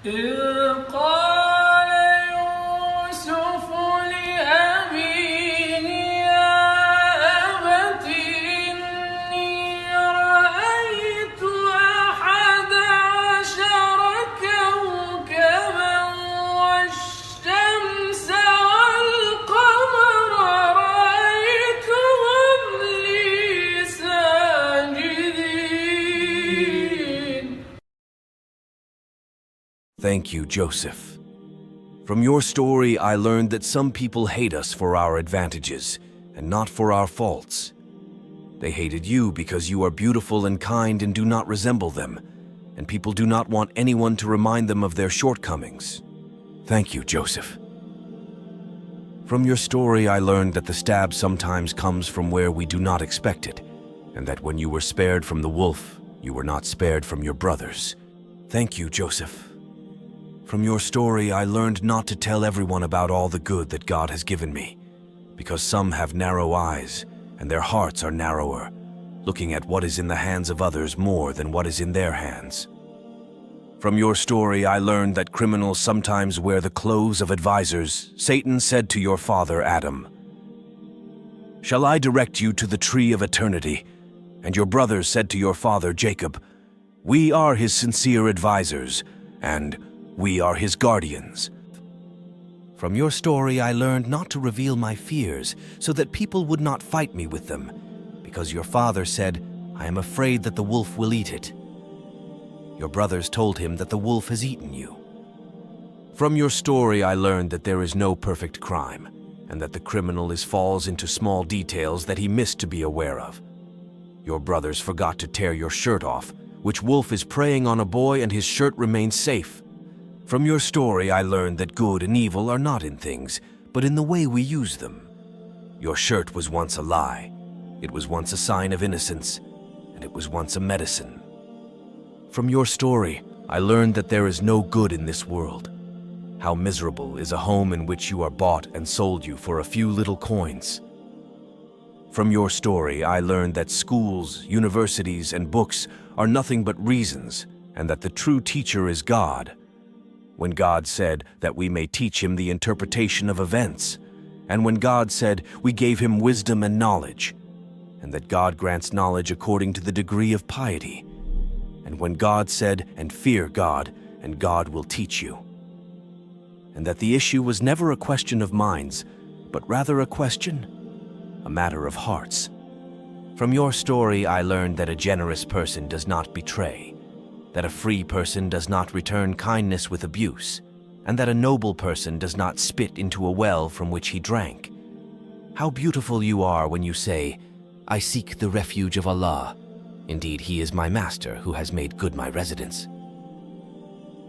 إذ قال يوسف لأبيه يا أبت إني رأيت أحد عشر كوكبا والشمس والقمر رأيتهم لي ساجدين. Thank you, Joseph. From your story, I learned that some people hate us for our advantages and not for our faults. They hated you because you are beautiful and kind and do not resemble them, and people do not want anyone to remind them of their shortcomings. Thank you, Joseph. From your story, I learned that the stab sometimes comes from where we do not expect it, and that when you were spared from the wolf, you were not spared from your brothers. Thank you, Joseph. From your story, I learned not to tell everyone about all the good that God has given me, because some have narrow eyes, and their hearts are narrower, looking at what is in the hands of others more than what is in their hands. From your story, I learned that criminals sometimes wear the clothes of advisors. Satan said to your father, Adam, "Shall I direct you to the tree of eternity?" And your brothers said to your father, Jacob, "We are his sincere advisors, and we are his guardians." From your story, I learned not to reveal my fears so that people would not fight me with them, because your father said, "I am afraid that the wolf will eat it." Your brothers told him that the wolf has eaten you. From your story, I learned that there is no perfect crime, and that the criminal falls into small details that he missed to be aware of. Your brothers forgot to tear your shirt off, which wolf is preying on a boy and his shirt remains safe. From your story, I learned that good and evil are not in things, but in the way we use them. Your shirt was once a lie. It was once a sign of innocence, and it was once a medicine. From your story, I learned that there is no good in this world. How miserable is a home in which you are bought and sold you for a few little coins. From your story, I learned that schools, universities, and books are nothing but reasons, and that the true teacher is God. When God said that we may teach him the interpretation of events, and when God said we gave him wisdom and knowledge, and that God grants knowledge according to the degree of piety, and when God said, "And fear God, and God will teach you," and that the issue was never a question of minds, but rather a matter of hearts. From your story, I learned that a generous person does not betray, that a free person does not return kindness with abuse, and that a noble person does not spit into a well from which he drank. How beautiful you are when you say, "I seek the refuge of Allah. Indeed, he is my master who has made good my residence."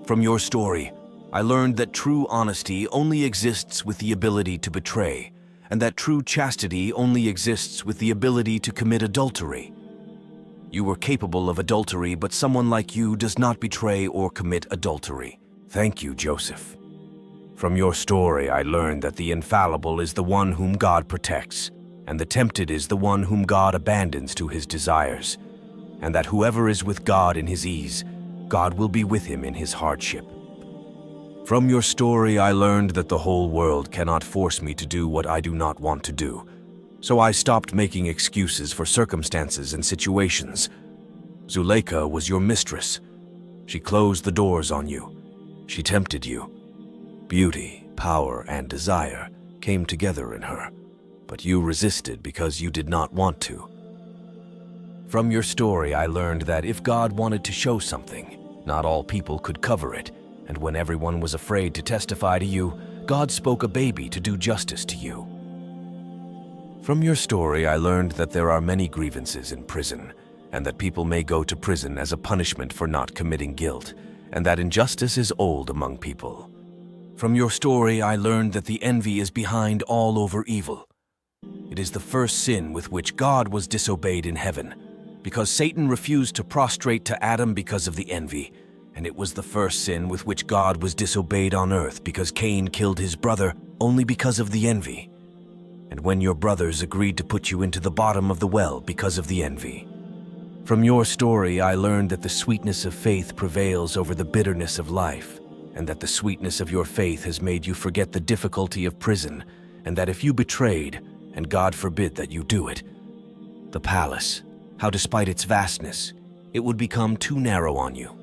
From your story, I learned that true honesty only exists with the ability to betray, and that true chastity only exists with the ability to commit adultery. You were capable of adultery, but someone like you does not betray or commit adultery. Thank you, Joseph. From your story, I learned that the infallible is the one whom God protects, and the tempted is the one whom God abandons to his desires, and that whoever is with God in his ease, God will be with him in his hardship. From your story, I learned that the whole world cannot force me to do what I do not want to do. So I stopped making excuses for circumstances and situations. Zuleika was your mistress. She closed the doors on you. She tempted you. Beauty, power, and desire came together in her, but you resisted because you did not want to. From your story, I learned that if God wanted to show something, not all people could cover it, and when everyone was afraid to testify to you, God spoke a baby to do justice to you. From your story, I learned that there are many grievances in prison, and that people may go to prison as a punishment for not committing guilt, and that injustice is old among people. From your story, I learned that the envy is behind all over evil. It is the first sin with which God was disobeyed in heaven, because Satan refused to prostrate to Adam because of the envy, and it was the first sin with which God was disobeyed on earth because Cain killed his brother only because of the envy. And when your brothers agreed to put you into the bottom of the well because of the envy. From your story, I learned that the sweetness of faith prevails over the bitterness of life, and that the sweetness of your faith has made you forget the difficulty of prison, and that if you betrayed, and God forbid that you do it, the palace, how despite its vastness, it would become too narrow on you.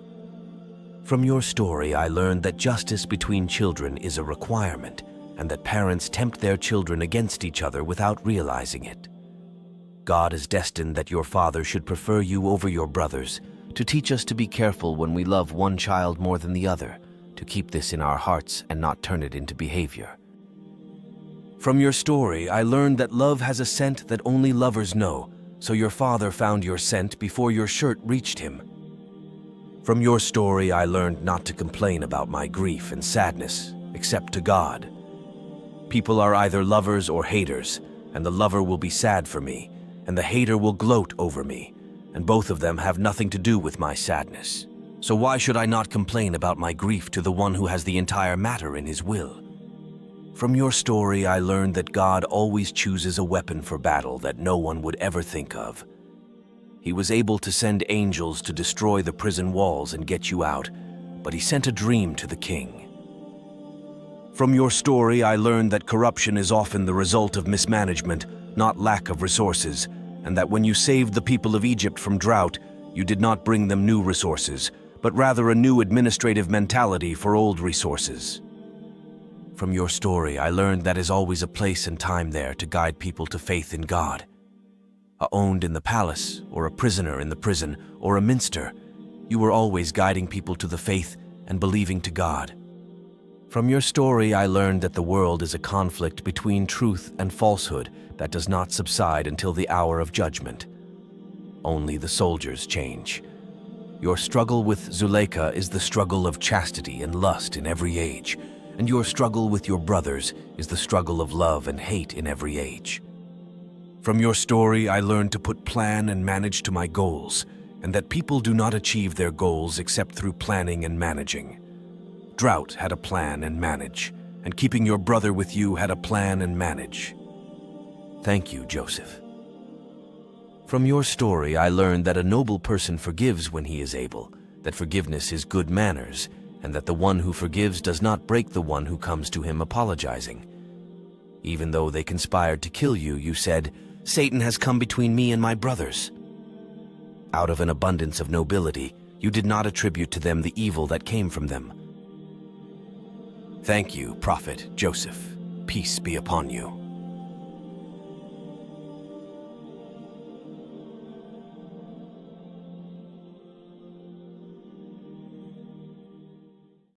From your story, I learned that justice between children is a requirement, and that parents tempt their children against each other without realizing it. God is destined that your father should prefer you over your brothers, to teach us to be careful when we love one child more than the other, to keep this in our hearts and not turn it into behavior. From your story, I learned that love has a scent that only lovers know, so your father found your scent before your shirt reached him. From your story, I learned not to complain about my grief and sadness, except to God. People are either lovers or haters, and the lover will be sad for me, and the hater will gloat over me, and both of them have nothing to do with my sadness. So why should I not complain about my grief to the one who has the entire matter in his will? From your story, I learned that God always chooses a weapon for battle that no one would ever think of. He was able to send angels to destroy the prison walls and get you out, but he sent a dream to the king. From your story, I learned that corruption is often the result of mismanagement, not lack of resources, and that when you saved the people of Egypt from drought, you did not bring them new resources, but rather a new administrative mentality for old resources. From your story, I learned that is always a place and time there to guide people to faith in God. Owned in the palace, or a prisoner in the prison, or a minster, you were always guiding people to the faith and believing to God. From your story, I learned that the world is a conflict between truth and falsehood that does not subside until the hour of judgment. Only the soldiers change. Your struggle with Zuleika is the struggle of chastity and lust in every age, and your struggle with your brothers is the struggle of love and hate in every age. From your story, I learned to put plan and manage to my goals, and that people do not achieve their goals except through planning and managing. Drought had a plan and manage, and keeping your brother with you had a plan and manage. Thank you, Joseph. From your story, I learned that a noble person forgives when he is able, that forgiveness is good manners, and that the one who forgives does not break the one who comes to him apologizing. Even though they conspired to kill you, you said, "Satan has come between me and my brothers." Out of an abundance of nobility, you did not attribute to them the evil that came from them. Thank you, Prophet Joseph. Peace be upon you.